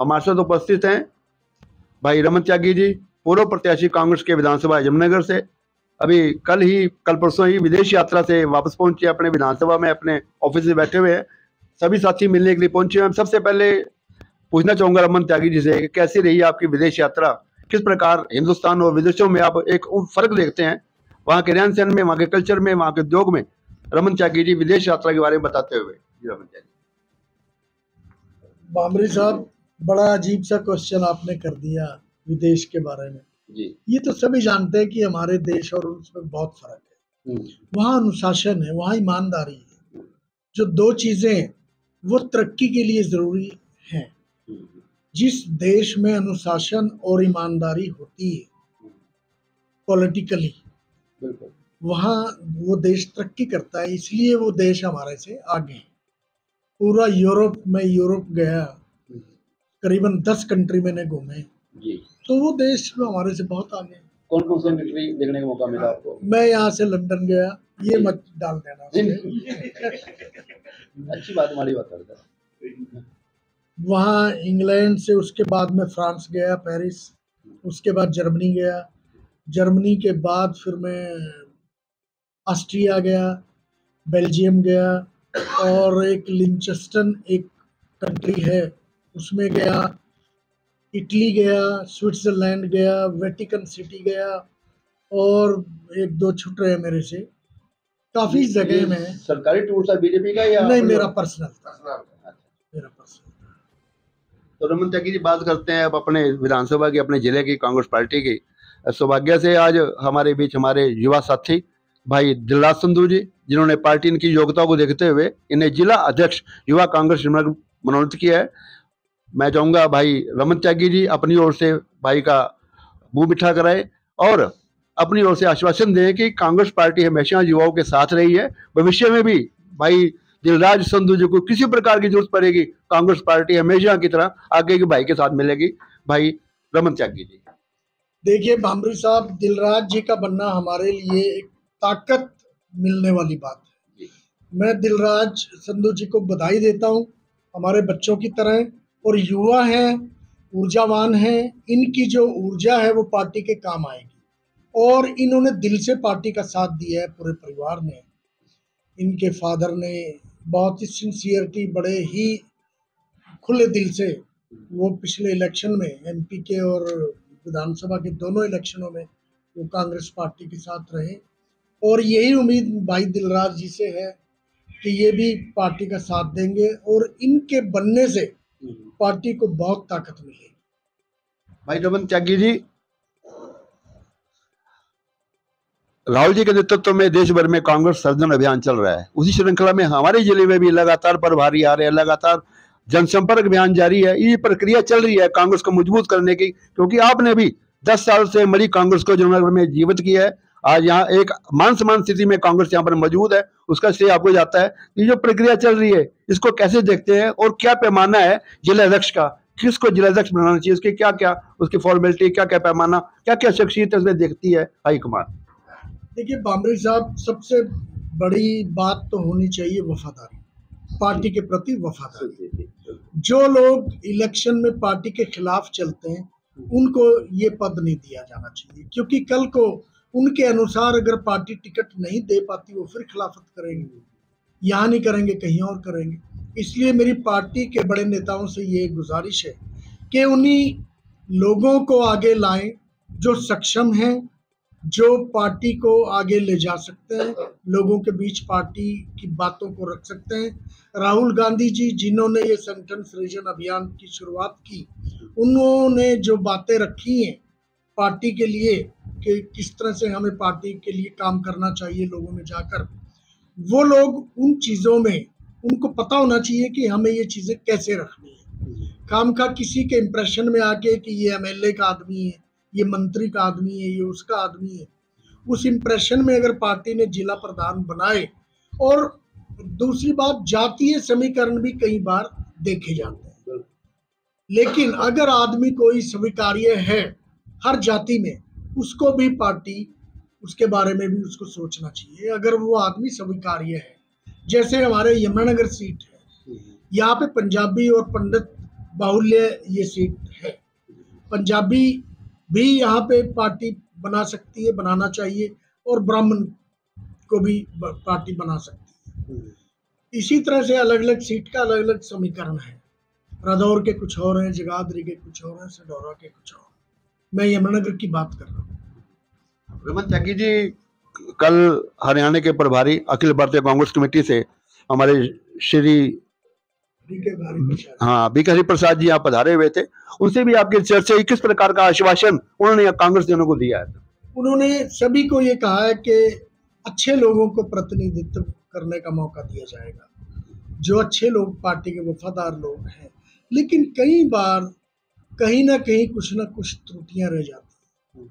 हमारे साथ उपस्थित हैं भाई रमन त्यागी जी, पूर्व प्रत्याशी कांग्रेस के विधानसभा यमुनानगर से। अभी कल परसों ही विदेश यात्रा से वापस पहुंचे, अपने विधानसभा में अपने ऑफिस में बैठे हुए हैं। सभी साथी मिलने के लिए पहुंचे हैं। सबसे पहले पूछना चाहूंगा रमन त्यागी जी से, कैसी रही आपकी विदेश यात्रा? किस प्रकार हिंदुस्तान और विदेशों में आप एक फर्क देखते हैं, वहाँ के रहन सहन में, वहाँ के कल्चर में, वहाँ के उद्योग में? रमन त्यागी जी विदेश यात्रा के बारे में बताते हुए। रमन त्यागी बामरी साहब, बड़ा अजीब सा क्वेश्चन आपने कर दिया विदेश के बारे में जी। ये तो सभी जानते हैं कि हमारे देश और उसमें बहुत फर्क है। वहाँ अनुशासन है, वहाँ ईमानदारी है। जो दो चीजें वो तरक्की के लिए जरूरी हैं। जिस देश में अनुशासन और ईमानदारी होती है पॉलिटिकली, वहाँ वो देश तरक्की करता है, इसलिए वो देश हमारे से आगे है। पूरा यूरोप गया, करीबन 10 कंट्री मैंने घूमे, तो वो देश में हमारे से बहुत आगे है। कौन कौन से कंट्री देखने का मौका मिला आपको? मैं यहाँ से लंदन गया, ये मत डाल देना। अच्छी बात, हमारी बात करता है। वहाँ इंग्लैंड से, उसके बाद में फ्रांस गया, पेरिस, उसके बाद जर्मनी गया, जर्मनी के बाद फिर मैं ऑस्ट्रिया गया, बेल्जियम गया, और एक लिंचेस्टन एक कंट्री है उसमें गया, इटली गया, स्विट्जरलैंड गया, वेटिकन सिटी गया, और एक दो छूट रहे मेरे से। काफी जगह में। सरकारी टूर था बीजेपी का या नहीं, मेरा पर्सनल था। मेरा पर्सनल। तो रमन त्यागी जी, बात करते हैं अब अपने विधानसभा की, अपने जिले की कांग्रेस पार्टी की। सौभाग्य से आज हमारे बीच हमारे युवा साथी भाई दिलराज संधू जी, जिन्होंने पार्टी की योग्यता को देखते हुए इन्हें जिला अध्यक्ष युवा कांग्रेस मनोनीत किया है। मैं चाहूंगा भाई रमन त्यागी जी अपनी ओर से भाई का मुंह मीठा कराए और अपनी ओर से आश्वासन दें कि कांग्रेस पार्टी हमेशा युवाओं के साथ रही है। भविष्य में भी भाई दिलराज संधू जी को किसी प्रकार की जरूरत पड़ेगी, कांग्रेस पार्टी हमेशा की तरह आगे के भाई के साथ मिलेगी। भाई रमन त्यागी जी। देखिए भामरी साहब, दिलराज जी का बनना हमारे लिए एक ताकत मिलने वाली बात है। मैं दिलराज संधू जी को बधाई देता हूँ, हमारे बच्चों की तरह, और युवा हैं, ऊर्जावान हैं। इनकी जो ऊर्जा है वो पार्टी के काम आएगी, और इन्होंने दिल से पार्टी का साथ दिया है। पूरे परिवार ने, इनके फादर ने बहुत ही सिंसियरिटी, बड़े ही खुले दिल से, वो पिछले इलेक्शन में एमपी के और विधानसभा के दोनों इलेक्शनों में वो कांग्रेस पार्टी के साथ रहे, और यही उम्मीद भाई दिलराज जी से है कि ये भी पार्टी का साथ देंगे, और इनके बनने से पार्टी को बहुत ताकत मिलेगी। भाई रमन त्यागी जी, राहुल जी के नेतृत्व में देश भर में कांग्रेस सर्जन अभियान चल रहा है। उसी श्रृंखला में हमारे जिले में भी लगातार प्रभारी आ रहे हैं, लगातार जनसंपर्क अभियान जारी है। ये प्रक्रिया चल रही है कांग्रेस को मजबूत करने की, क्योंकि आपने भी 10 साल से मरी कांग्रेस को यमुनानगर में जीवित किया है। आज यहाँ एक मान सम्मान स्थिति में कांग्रेस यहाँ पर मौजूद है, उसका श्रेय आपको जाता है। ये जो प्रक्रिया चल रही है, इसको कैसे देखते हैं और क्या पैमाना है जिला अध्यक्ष का? किसको जिला अध्यक्ष बनाना चाहिए, उसके क्या क्या उसकी फॉर्मेलिटी, क्या क्या पैमाना, क्या क्या शख्सियत उसमें देखती है हाईकमान? देखिए बामरी साहब, सबसे बड़ी बात तो होनी चाहिए वफादारी, पार्टी के प्रति वफादारी। जो लोग इलेक्शन में पार्टी के खिलाफ चलते हैं उनको ये पद नहीं दिया जाना चाहिए, क्योंकि कल को उनके अनुसार अगर पार्टी टिकट नहीं दे पाती, वो फिर खिलाफत करेंगे, यहाँ नहीं करेंगे, कहीं और करेंगे। इसलिए मेरी पार्टी के बड़े नेताओं से ये गुजारिश है कि उन्हीं लोगों को आगे लाएं जो सक्षम हैं, जो पार्टी को आगे ले जा सकते हैं, लोगों के बीच पार्टी की बातों को रख सकते हैं। राहुल गांधी जी, जिन्होंने ये संगठन सृजन अभियान की शुरुआत की, उन्होंने जो बातें रखी हैं पार्टी के लिए कि किस तरह से हमें पार्टी के लिए काम करना चाहिए लोगों में जाकर, वो लोग उन चीज़ों में, उनको पता होना चाहिए कि हमें ये चीज़ें कैसे रखनी है। खामखा किसी के इम्प्रेशन में आके कि ये एमएलए का आदमी है, ये मंत्री का आदमी है, ये उसका आदमी है, उस इम्प्रेशन में अगर पार्टी ने जिला प्रधान बनाए। और दूसरी बात, जातीय समीकरण भी कई बार देखे जाते हैं, लेकिन अगर आदमी कोई स्वीकार्य है हर जाति में, उसको भी पार्टी, उसके बारे में भी उसको सोचना चाहिए अगर वो आदमी स्वीकार्य है। जैसे हमारे यमुनानगर सीट है, यहाँ पे पंजाबी और पंडित बाहुल्य ये सीट है। पंजाबी भी यहाँ पे पार्टी बना सकती है, बनाना चाहिए, और ब्राह्मण को भी पार्टी बना सकती है। इसी तरह से अलग अलग सीट का अलग अलग समीकरण है। रादौर के कुछ और हैं, जगाधरी के कुछ और हैं, सडौरा के कुछ और। मैं यमुनानगर की बात कर रहा हूँ। रमन त्यागी जी, कल हरियाणा के प्रभारी अखिल भारतीय कांग्रेस कमेटी से हमारे श्री बीके हरि प्रसाद जी यहाँ पधारे हुए थे, उनसे भी आपकी चर्चा हुई। किस प्रकार का आश्वासन उन्होंने कांग्रेस जनों को दिया है? उन्होंने सभी को ये कहा है कि अच्छे लोगों को प्रतिनिधित्व करने का मौका दिया जाएगा, जो अच्छे लोग, पार्टी के वफादार लोग हैं। लेकिन कई बार कहीं ना कहीं कुछ ना कुछ त्रुटियां रह जाती हैं।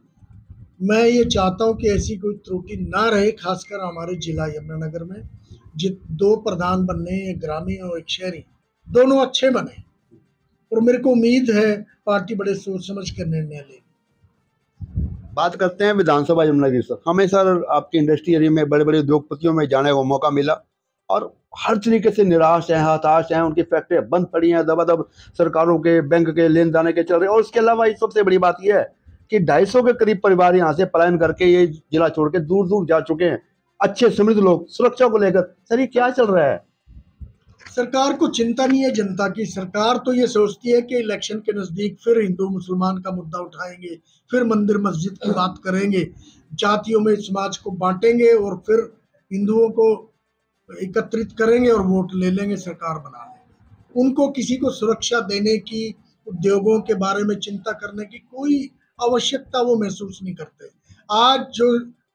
मैं ये चाहता हूं कि ऐसी कोई त्रुटि ना रहे, खासकर हमारे जिला यमुनानगर में दो प्रधान बनने हैं, एक ग्रामीण और एक शहरी, दोनों अच्छे बने, और मेरे को उम्मीद है पार्टी बड़े सोच समझ कर निर्णय लेगी। बात करते हैं विधानसभा यमुनानगर से। हमें सर आपकी इंडस्ट्री एरिया में बड़े बड़े उद्योगपतियों में जाने का मौका मिला, और हर तरीके से निराश हैं, हताश हैं, उनकी फैक्ट्रियां बंद पड़ी हैं, दबादब सरकारों के बैंक के लेन देन के चल रहे हैं। और उसके अलावा इस सबसे बड़ी बात यह है कि 250 के करीब परिवार यहाँ से पलायन करके ये जिला छोड़ के दूर दूर जा चुके हैं, अच्छे समृद्ध लोग, सुरक्षा को लेकर। सर ये क्या चल रहा है? सरकार को चिंता नहीं है जनता की। सरकार तो ये सोचती है कि इलेक्शन के नजदीक फिर हिंदू मुसलमान का मुद्दा उठाएंगे, फिर मंदिर मस्जिद की बात करेंगे, जातियों में समाज को बांटेंगे, और फिर हिंदुओं को एकत्रित करेंगे और वोट ले लेंगे, सरकार बना लेंगे। उनको किसी को सुरक्षा देने की, उद्योगों के बारे में चिंता करने की कोई आवश्यकता वो महसूस नहीं करते। आज जो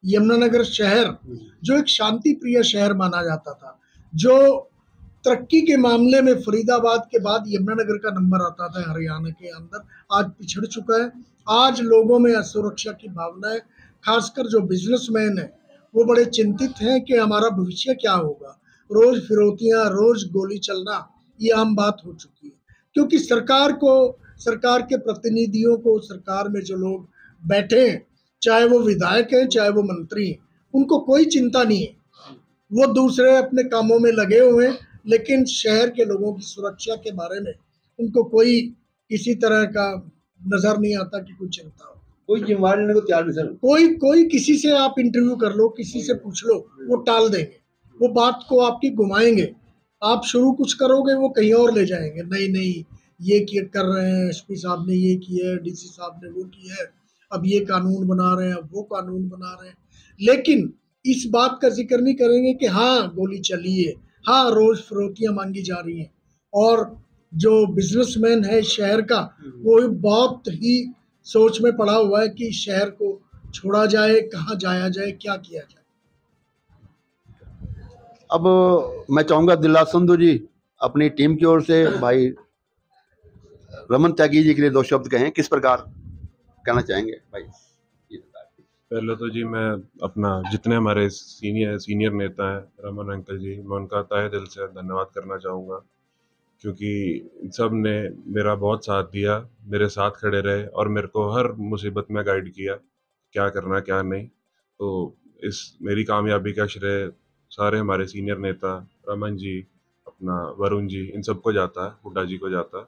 यमुनानगर शहर, जो एक शांति प्रिय शहर माना जाता था, जो तरक्की के मामले में फरीदाबाद के बाद यमुनानगर का नंबर आता था हरियाणा के अंदर, आज पिछड़ चुका है। आज लोगों में असुरक्षा की भावना है, खासकर जो बिजनेसमैन है वो बड़े चिंतित हैं कि हमारा भविष्य क्या होगा। रोज फिरौतियां, रोज गोली चलना, ये आम बात हो चुकी है। क्योंकि सरकार को, सरकार के प्रतिनिधियों को, सरकार में जो लोग बैठे हैं, चाहे वो विधायक हैं चाहे वो मंत्री हैं, उनको कोई चिंता नहीं है। वो दूसरे अपने कामों में लगे हुए हैं, लेकिन शहर के लोगों की सुरक्षा के बारे में उनको कोई किसी तरह का नजर नहीं आता कि कोई चिंता हो। कोई जिम्मेवारी लेने को तैयार नहीं सर। कोई किसी से आप इंटरव्यू कर लो, किसी से पूछ लो, वो टाल देंगे, वो बात को आपकी घुमाएंगे। आप शुरू कुछ करोगे वो कहीं और ले जाएंगे। नहीं नहीं, ये किए कर रहे हैं, एसपी साहब ने ये किया है, डीसी साहब ने वो किया है, अब ये कानून बना रहे हैं, अब वो कानून बना रहे हैं। लेकिन इस बात का जिक्र नहीं करेंगे कि हाँ गोली चली है, हाँ रोज फिरौतियां मांगी जा रही हैं। और जो बिजनेसमैन है शहर का, वो बहुत ही सोच में पड़ा हुआ है कि शहर को छोड़ा जाए, कहाँ जाया जाए, क्या किया जाए। अब मैं चाहूंगा दिलराज संधू जी अपनी टीम की ओर से भाई रमन त्यागी जी के लिए दो शब्द कहें, किस प्रकार कहना चाहेंगे भाई? पहले तो जी मैं अपना जितने हमारे सीनियर नेता हैं, रमन अंकल जी, मैं उनका तहे दिल से धन्यवाद करना चाहूँगा, क्योंकि सब ने मेरा बहुत साथ दिया, मेरे साथ खड़े रहे और मेरे को हर मुसीबत में गाइड किया, क्या करना क्या नहीं। तो इस मेरी कामयाबी का श्रेय सारे हमारे सीनियर नेता रमन जी, अपना वरुण जी, इन सबको जाता है, हुड्डा जी को जाता है।